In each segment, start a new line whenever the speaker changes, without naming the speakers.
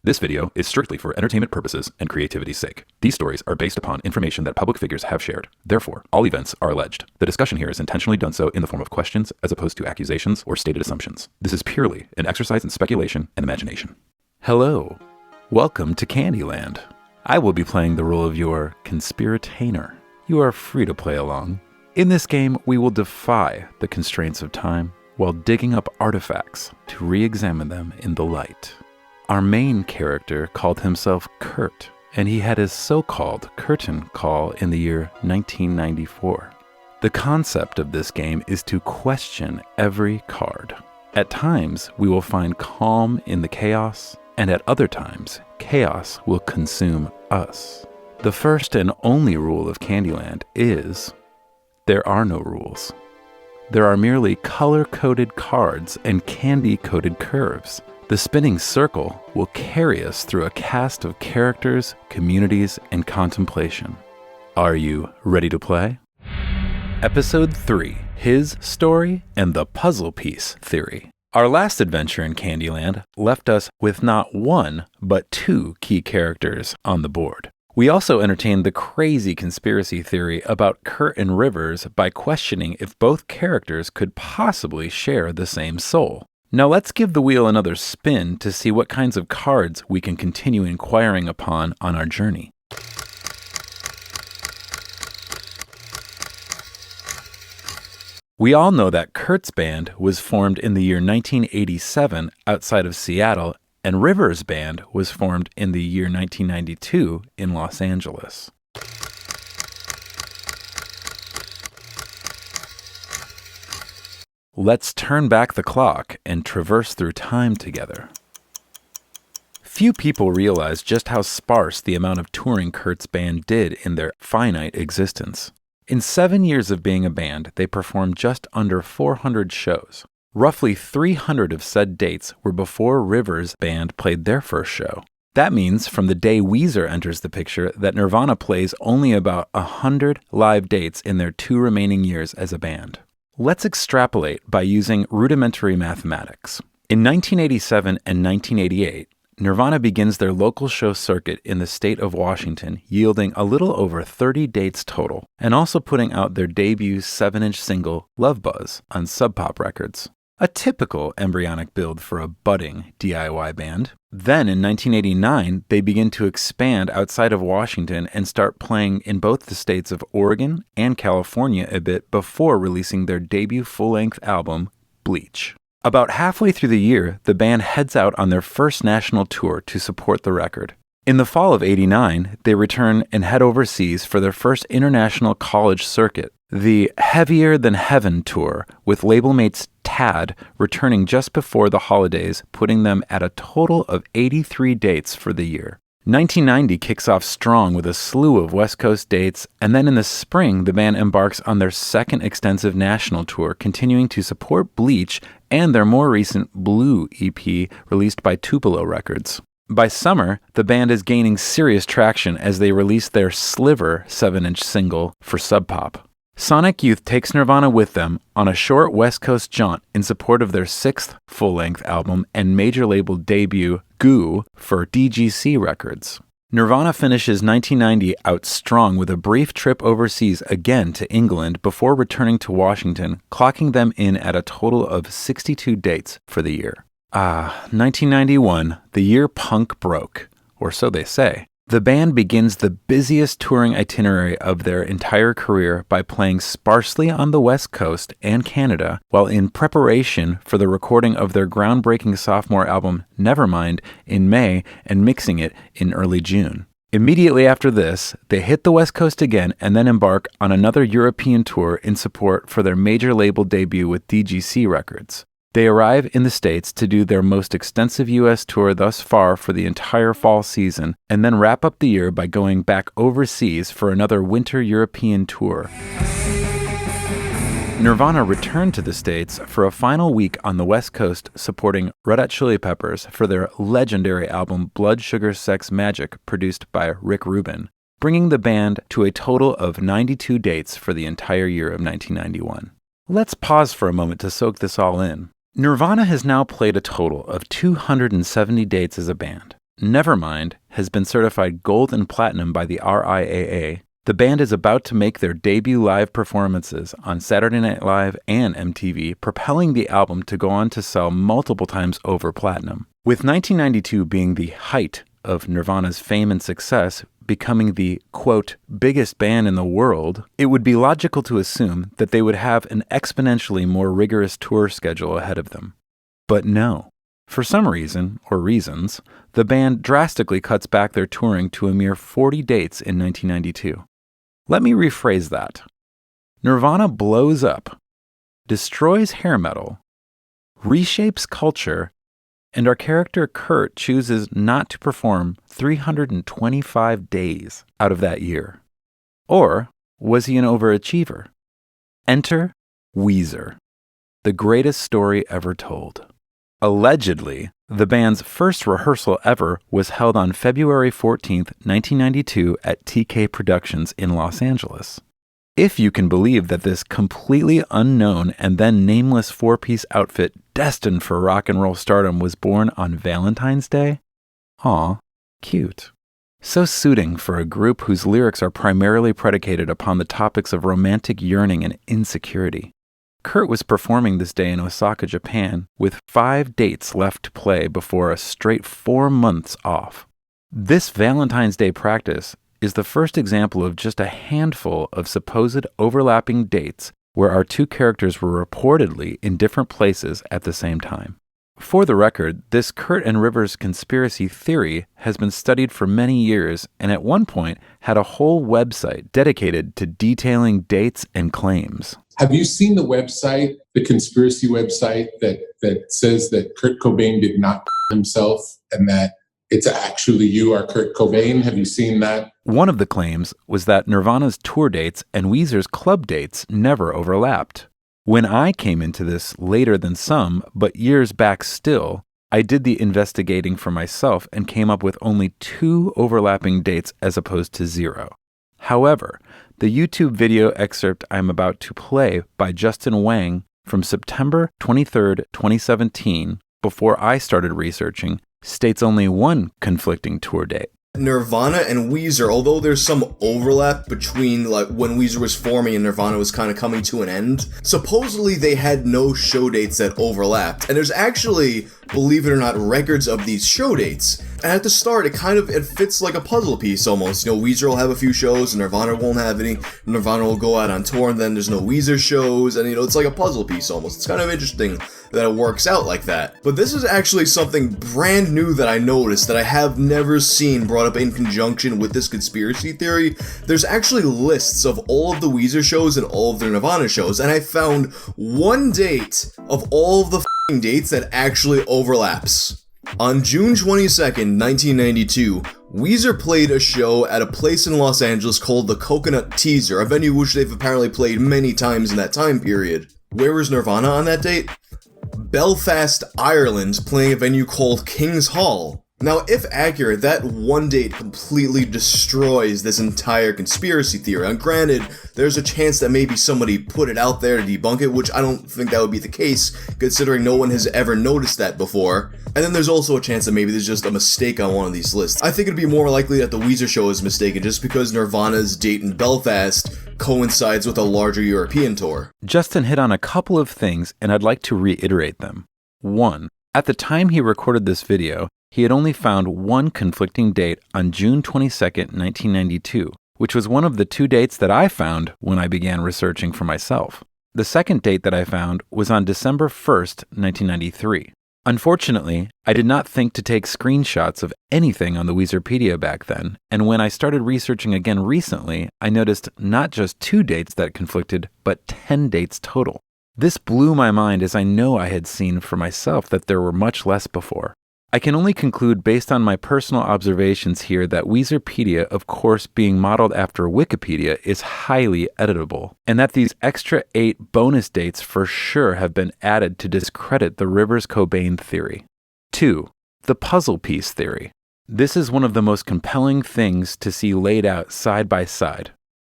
This video is strictly for entertainment purposes and creativity's sake. These stories are based upon information that public figures have shared. Therefore, all events are alleged. The discussion here is intentionally done so in the form of questions as opposed to accusations or stated assumptions. This is purely an exercise in speculation and imagination. Hello. Welcome to KandyLand. I will be playing the role of your Konspiritainer. You are free to play along. In this game, we will defy the constraints of time while digging up artifacts to re-examine them in the light. Our main character called himself Kurt, and he had his so-called curtain call in the year 1994. The concept of this game is to question every card. At times, we will find calm in the chaos, and at other times, chaos will consume us. The first and only rule of KandyLand is, there are no rules. There are merely color-coded cards and candy-coded curves. The spinning circle will carry us through a cast of characters, communities, and contemplation. Are you ready to play? Episode 3, His Story and the Puzzle Piece Theory. Our last adventure in KandyLand left us with not one, but two key characters on the board. We also entertained the crazy conspiracy theory about Kurt and Rivers by questioning if both characters could possibly share the same soul. Now let's give the wheel another spin to see what kinds of cards we can continue inquiring upon on our journey. We all know that Kurt's band was formed in the year 1987 outside of Seattle, and Rivers' band was formed in the year 1992 in Los Angeles. Let's turn back the clock and traverse through time together. Few people realize just how sparse the amount of touring Kurt's band did in their finite existence. In 7 years of being a band, they performed just under 400 shows. Roughly 300 of said dates were before Rivers' band played their first show. That means from the day Weezer enters the picture that Nirvana plays only about 100 live dates in their 2 remaining years as a band. Let's extrapolate by using rudimentary mathematics. In 1987 and 1988, Nirvana begins their local show circuit in the state of Washington, yielding a little over 30 dates total, and also putting out their debut 7-inch single, Love Buzz, on Sub Pop Records. A typical embryonic build for a budding DIY band. Then in 1989, they begin to expand outside of Washington and start playing in both the states of Oregon and California a bit before releasing their debut full-length album, Bleach. About halfway through the year, the band heads out on their first national tour to support the record. In the fall of '89, they return and head overseas for their first international college circuit, the Heavier Than Heaven tour, with label mates Tad returning just before the holidays, putting them at a total of 83 dates for the year. 1990 kicks off strong with a slew of West Coast dates, and then in the spring, the band embarks on their second extensive national tour, continuing to support Bleach and their more recent Blue EP released by Tupelo Records. By summer, the band is gaining serious traction as they release their Sliver 7-inch single for Sub Pop. Sonic Youth takes Nirvana with them on a short West Coast jaunt in support of their 6th full-length album and major label debut, Goo, for DGC Records. Nirvana finishes 1990 out strong with a brief trip overseas again to England before returning to Washington, clocking them in at a total of 62 dates for the year. 1991, the year punk broke, or so they say. The band begins the busiest touring itinerary of their entire career by playing sparsely on the West Coast and Canada while in preparation for the recording of their groundbreaking sophomore album Nevermind in May and mixing it in early June. Immediately after this, they hit the West Coast again and then embark on another European tour in support for their major label debut with DGC Records. They arrive in the States to do their most extensive U.S. tour thus far for the entire fall season, and then wrap up the year by going back overseas for another winter European tour. Nirvana returned to the States for a final week on the West Coast supporting Red Hot Chili Peppers for their legendary album Blood Sugar Sex Magik, produced by Rick Rubin, bringing the band to a total of 92 dates for the entire year of 1991. Let's pause for a moment to soak this all in. Nirvana has now played a total of 270 dates as a band. Nevermind has been certified gold and platinum by the RIAA, the band is about to make their debut live performances on Saturday Night Live and MTV, propelling the album to go on to sell multiple times over platinum. With 1992 being the height of Nirvana's fame and success, becoming the, quote, biggest band in the world, it would be logical to assume that they would have an exponentially more rigorous tour schedule ahead of them. But no. For some reason, or reasons, the band drastically cuts back their touring to a mere 40 dates in 1992. Let me rephrase that. Nirvana blows up, destroys hair metal, reshapes culture, and our character Kurt chooses not to perform 325 days out of that year. Or was he an overachiever? Enter Weezer, the greatest story ever told. Allegedly, the band's first rehearsal ever was held on February 14th, 1992 at TK Productions in Los Angeles. If you can believe that this completely unknown and then nameless four-piece outfit destined for rock and roll stardom was born on Valentine's Day? Aw, cute. So suiting for a group whose lyrics are primarily predicated upon the topics of romantic yearning and insecurity. Kurt was performing this day in Osaka, Japan, with 5 dates left to play before a straight 4 months off. This Valentine's Day practice is the first example of just a handful of supposed overlapping dates where our two characters were reportedly in different places at the same time. For the record, this Kurt and Rivers conspiracy theory has been studied for many years and at one point had a whole website dedicated to detailing dates and claims.
Have you seen the website, the conspiracy website that says that Kurt Cobain did not himself and that it's actually you are Kurt Cobain? Have you seen that?
One of the claims was that Nirvana's tour dates and Weezer's club dates never overlapped. When I came into this later than some, but years back still, I did the investigating for myself and came up with only 2 overlapping dates as opposed to 0. However, the YouTube video excerpt I'm about to play by Justin Wang from September 23, 2017, before I started researching, states only one conflicting tour date.
Nirvana and Weezer, although there's some overlap between like when Weezer was forming and Nirvana was kind of coming to an end, supposedly they had no show dates that overlapped. And there's actually, believe it or not, records of these show dates. And at the start, it fits like a puzzle piece almost. You know, Weezer will have a few shows, and Nirvana won't have any. Nirvana will go out on tour, and then there's no Weezer shows, and it's like a puzzle piece almost. It's kind of interesting that it works out like that. But this is actually something brand new that I noticed that I have never seen brought up in conjunction with this conspiracy theory. There's actually lists of all of the Weezer shows and all of their Nirvana shows, and I found one date of all of the dates that actually overlaps. On June 22nd, 1992, Weezer played a show at a place in Los Angeles called the Coconut Teaser, a venue which they've apparently played many times in that time period. Where was Nirvana on that date? Belfast, Ireland, playing a venue called King's Hall. Now, if accurate, that one date completely destroys this entire conspiracy theory. And granted, there's a chance that maybe somebody put it out there to debunk it, which I don't think that would be the case, considering no one has ever noticed that before. And then there's also a chance that maybe there's just a mistake on one of these lists. I think it'd be more likely that the Weezer show is mistaken just because Nirvana's date in Belfast coincides with a larger European tour.
Justin hit on a couple of things, and I'd like to reiterate them. 1. At the time he recorded this video, he had only found one conflicting date on June 22nd, 1992, which was one of the 2 dates that I found when I began researching for myself. The second date that I found was on December 1st, 1993. Unfortunately, I did not think to take screenshots of anything on the Weezerpedia back then, and when I started researching again recently, I noticed not just 2 dates that conflicted, but 10 dates total. This blew my mind as I know I had seen for myself that there were much less before. I can only conclude based on my personal observations here that Weezerpedia, of course being modeled after Wikipedia, is highly editable, and that these extra 8 bonus dates for sure have been added to discredit the Rivers-Cobain theory. 2. The puzzle piece theory. This is one of the most compelling things to see laid out side by side.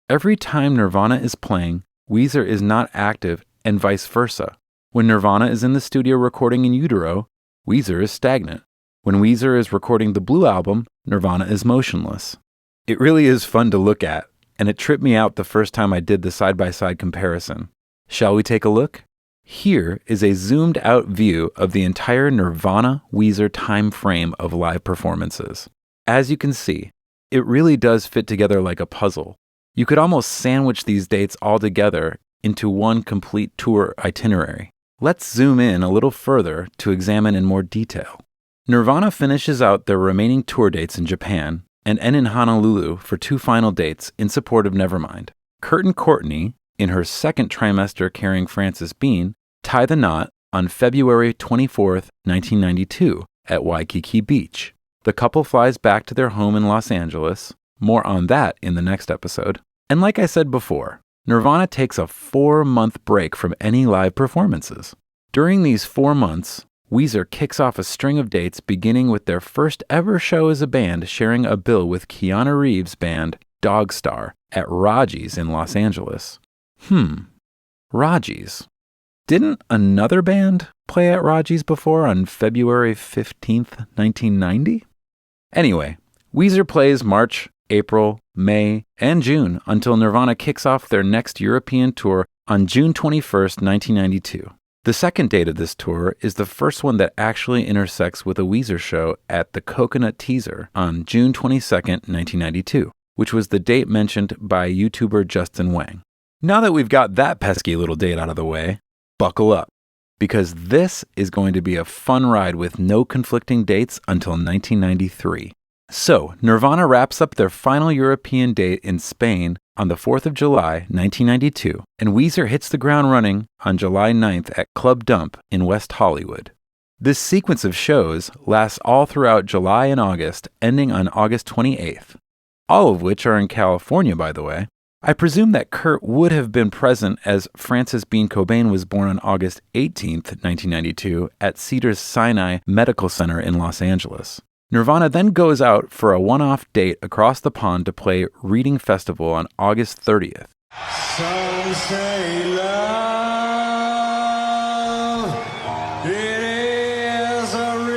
Every time Nirvana is playing, Weezer is not active and vice versa. When Nirvana is in the studio recording in utero, Weezer is stagnant. When Weezer is recording the Blue Album, Nirvana is motionless. It really is fun to look at, and it tripped me out the first time I did the side-by-side comparison. Shall we take a look? Here is a zoomed-out view of the entire Nirvana-Weezer time frame of live performances. As you can see, it really does fit together like a puzzle. You could almost sandwich these dates all together into one complete tour itinerary. Let's zoom in a little further to examine in more detail. Nirvana finishes out their remaining tour dates in Japan and end in Honolulu for 2 final dates in support of Nevermind. Kurt and Courtney, in her second trimester carrying Frances Bean, tie the knot on February 24th, 1992 at Waikiki Beach. The couple flies back to their home in Los Angeles. More on that in the next episode. And like I said before, Nirvana takes a 4-month break from any live performances. During these 4 months, Weezer kicks off a string of dates beginning with their first ever show as a band sharing a bill with Keanu Reeves' band Dogstar at Raji's in Los Angeles. Raji's. Didn't another band play at Raji's before on February 15th, 1990? Anyway, Weezer plays March, April, May, and June until Nirvana kicks off their next European tour on June 21st, 1992. The second date of this tour is the first one that actually intersects with a Weezer show at the Coconut Teaser on June 22nd, 1992, which was the date mentioned by YouTuber Justin Wang. Now that we've got that pesky little date out of the way, buckle up, because this is going to be a fun ride with no conflicting dates until 1993. So, Nirvana wraps up their final European date in Spain on the 4th of July, 1992, and Weezer hits the ground running on July 9th at Club Dump in West Hollywood. This sequence of shows lasts all throughout July and August, ending on August 28th, all of which are in California, by the way. I presume that Kurt would have been present as Frances Bean Cobain was born on August 18th, 1992, at Cedars-Sinai Medical Center in Los Angeles. Nirvana then goes out for a one-off date across the pond to play Reading Festival on August 30th.
Some say love, it is a river.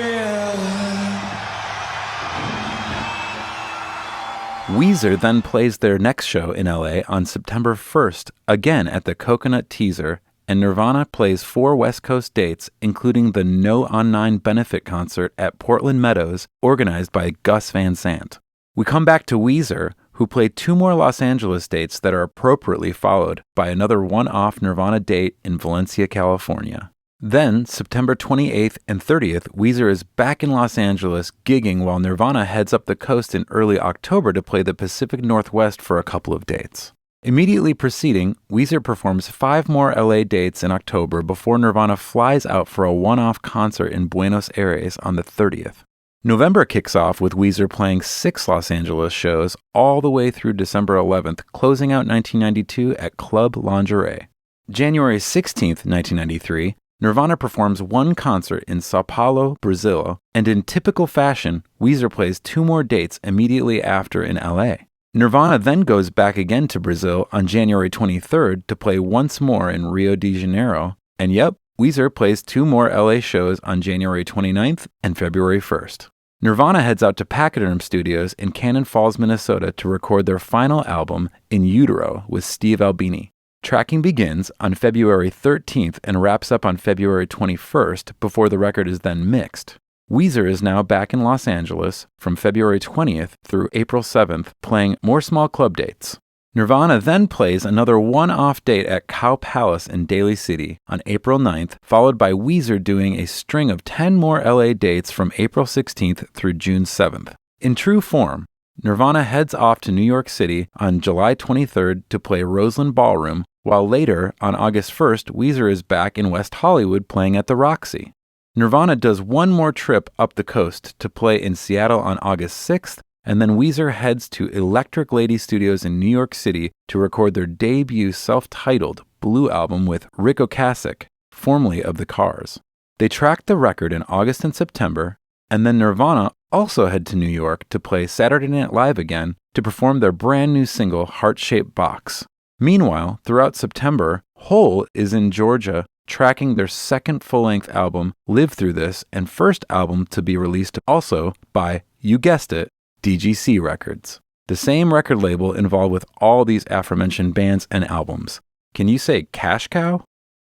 Weezer then plays their next show in LA on September 1st, again at the Coconut Teaser, and Nirvana plays 4 West Coast dates, including the No on 9 benefit concert at Portland Meadows, organized by Gus Van Sant. We come back to Weezer, who played 2 more Los Angeles dates that are appropriately followed by another one-off Nirvana date in Valencia, California. Then, September 28th and 30th, Weezer is back in Los Angeles gigging while Nirvana heads up the coast in early October to play the Pacific Northwest for a couple of dates. Immediately preceding, Weezer performs 5 more LA dates in October before Nirvana flies out for a one-off concert in Buenos Aires on the 30th. November kicks off with Weezer playing 6 Los Angeles shows all the way through December 11th, closing out 1992 at Club Lingerie. January 16th, 1993, Nirvana performs 1 concert in Sao Paulo, Brazil, and in typical fashion, Weezer plays 2 more dates immediately after in LA. Nirvana then goes back again to Brazil on January 23rd to play once more in Rio de Janeiro, and yep, Weezer plays 2 more LA shows on January 29th and February 1st. Nirvana heads out to Pachyderm Studios in Cannon Falls, Minnesota to record their final album, In Utero, with Steve Albini. Tracking begins on February 13th and wraps up on February 21st before the record is then mixed. Weezer is now back in Los Angeles from February 20th through April 7th, playing more small club dates. Nirvana then plays another one-off date at Cow Palace in Daly City on April 9th, followed by Weezer doing a string of 10 more LA dates from April 16th through June 7th. In true form, Nirvana heads off to New York City on July 23rd to play Roseland Ballroom, while later, on August 1st, Weezer is back in West Hollywood playing at the Roxy. Nirvana does one more trip up the coast to play in Seattle on August 6th, and then Weezer heads to Electric Lady Studios in New York City to record their debut self-titled Blue album with Rick Ocasek, formerly of The Cars. They tracked the record in August and September, and then Nirvana also head to New York to play Saturday Night Live again to perform their brand new single Heart-Shaped Box. Meanwhile, throughout September, Hole is in Georgia tracking their second full-length album, Live Through This, and first album to be released also by, you guessed it, DGC Records. The same record label involved with all these aforementioned bands and albums. Can you say cash cow?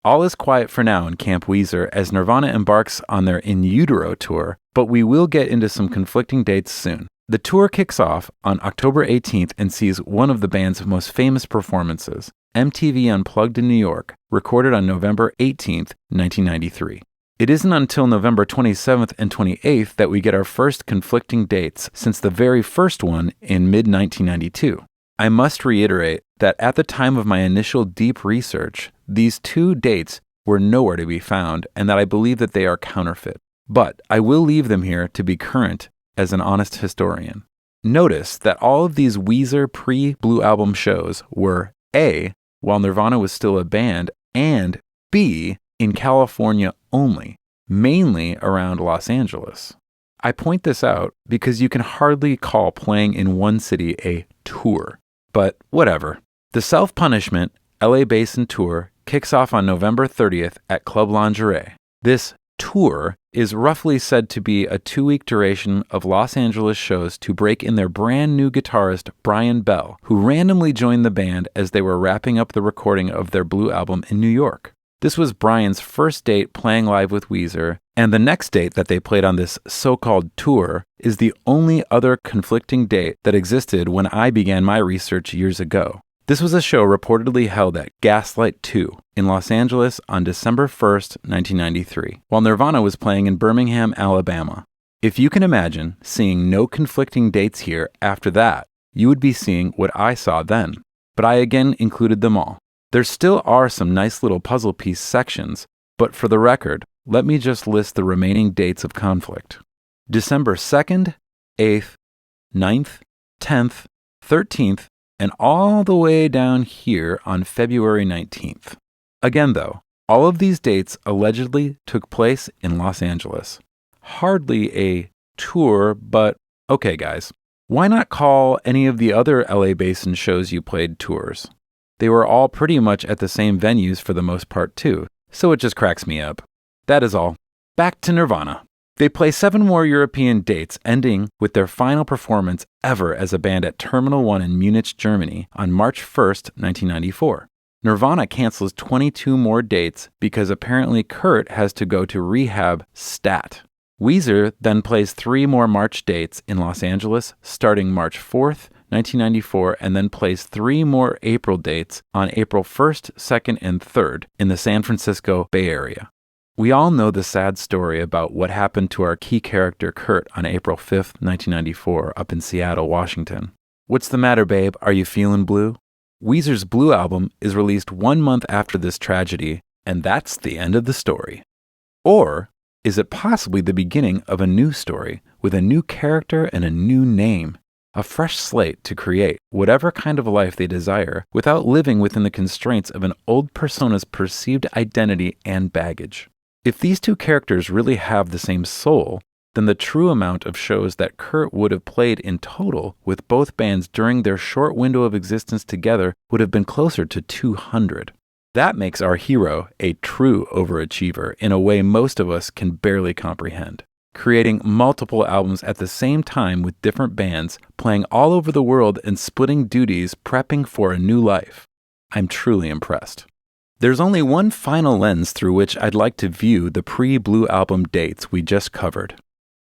All is quiet for now in Camp Weezer as Nirvana embarks on their In Utero tour, but we will get into some conflicting dates soon. The tour kicks off on October 18th and sees one of the band's most famous performances, MTV Unplugged in New York, recorded on November 18th, 1993. It isn't until November 27th and 28th that we get our first conflicting dates since the very first one in mid-1992. I must reiterate that at the time of my initial deep research, these two dates were nowhere to be found and that I believe that they are counterfeit. But I will leave them here to be current as an honest historian. Notice that all of these Weezer pre-Blue Album shows were A, while Nirvana was still a band, and B, in California only, mainly around Los Angeles. I point this out because you can hardly call playing in one city a tour. But whatever. The Self-Punishment LA Basin Tour kicks off on November 30th at Club Lingerie. This tour is roughly said to be a 2-week duration of Los Angeles shows to break in their brand new guitarist Brian Bell, who randomly joined the band as they were wrapping up the recording of their Blue album in New York. This was Brian's first date playing live with Weezer, and the next date that they played on this so-called tour is the only other conflicting date that existed when I began my research years ago. This was a show reportedly held at Gaslight 2 in Los Angeles on December 1st, 1993, while Nirvana was playing in Birmingham, Alabama. If you can imagine seeing no conflicting dates here after that, you would be seeing what I saw then. But I again included them all. There still are some nice little puzzle piece sections, but for the record, let me just list the remaining dates of conflict. December 2nd, 8th, 9th, 10th, 13th, and all the way down here on February 19th. Again though, all of these dates allegedly took place in Los Angeles. Hardly a tour, but okay guys, why not call any of the other LA Basin shows you played tours? They were all pretty much at the same venues for the most part too, so it just cracks me up. That is all. Back to Nirvana. They play 7 more European dates, ending with their final performance ever as a band at Terminal 1 in Munich, Germany on March 1st, 1994. Nirvana cancels 22 more dates because apparently Kurt has to go to rehab stat. Weezer then plays 3 more March dates in Los Angeles starting March 4th, 1994, and then plays 3 more April dates on April 1st, 2nd, and 3rd in the San Francisco Bay Area. We all know the sad story about what happened to our key character Kurt on April 5th, 1994, up in Seattle, Washington. What's the matter, babe? Are you feeling blue? Weezer's Blue album is released 1 month after this tragedy, and that's the end of the story. Or is it possibly the beginning of a new story with a new character and a new name? A fresh slate to create whatever kind of life they desire without living within the constraints of an old persona's perceived identity and baggage. If these two characters really have the same soul, then the true amount of shows that Kurt would have played in total with both bands during their short window of existence together would have been closer to 200. That makes our hero a true overachiever in a way most of us can barely comprehend. Creating multiple albums at the same time with different bands, playing all over the world and splitting duties, prepping for a new life. I'm truly impressed. There's only one final lens through which I'd like to view the pre-Blue album dates we just covered.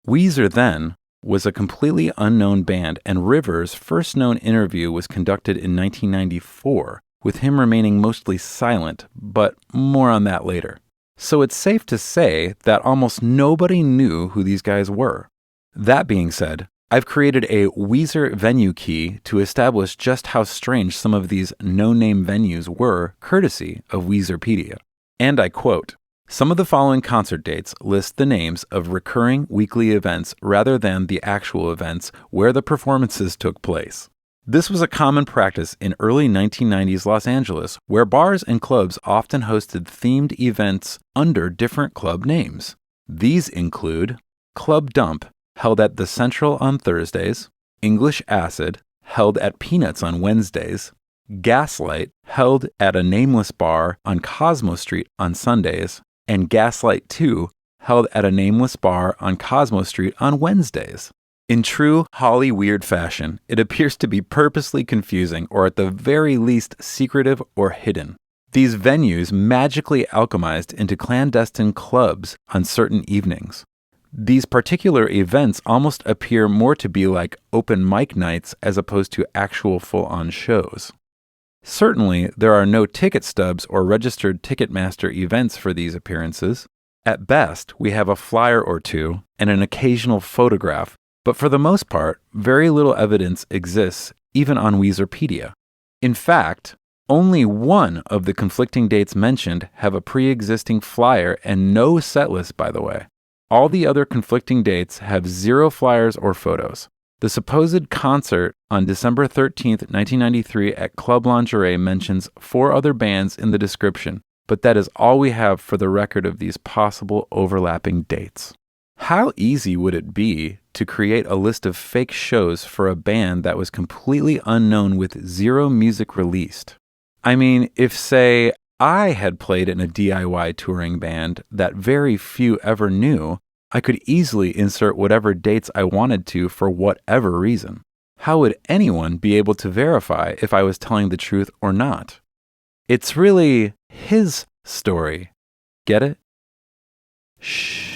Weezer then was a completely unknown band, and Rivers' first known interview was conducted in 1994, with him remaining mostly silent, but more on that later. So it's safe to say that almost nobody knew who these guys were. That being said, I've created a Weezer venue key to establish just how strange some of these no-name venues were, courtesy of Weezerpedia. And I quote, "Some of the following concert dates list the names of recurring weekly events rather than the actual events where the performances took place." This was a common practice in early 1990s Los Angeles, where bars and clubs often hosted themed events under different club names. These include Club Dump, held at The Central on Thursdays, English Acid, held at Peanuts on Wednesdays, Gaslight, held at a nameless bar on Cosmo Street on Sundays, and Gaslight 2, held at a nameless bar on Cosmo Street on Wednesdays. In true Holly Weird fashion, it appears to be purposely confusing or at the very least secretive or hidden. These venues magically alchemized into clandestine clubs on certain evenings. These particular events almost appear more to be like open mic nights as opposed to actual full-on shows. Certainly, there are no ticket stubs or registered Ticketmaster events for these appearances. At best, we have a flyer or two and an occasional photograph, but for the most part, very little evidence exists even on Weezerpedia. In fact, only one of the conflicting dates mentioned have a pre-existing flyer and no setlist, by the way. All the other conflicting dates have 0 flyers or photos. The supposed concert on December 13th, 1993 at Club Lingerie mentions 4 other bands in the description, but that is all we have for the record of these possible overlapping dates. How easy would it be to create a list of fake shows for a band that was completely unknown with 0 music released? I mean, if, say, I had played in a DIY touring band that very few ever knew, I could easily insert whatever dates I wanted to for whatever reason. How would anyone be able to verify if I was telling the truth or not? It's really his story. Get it? Shh.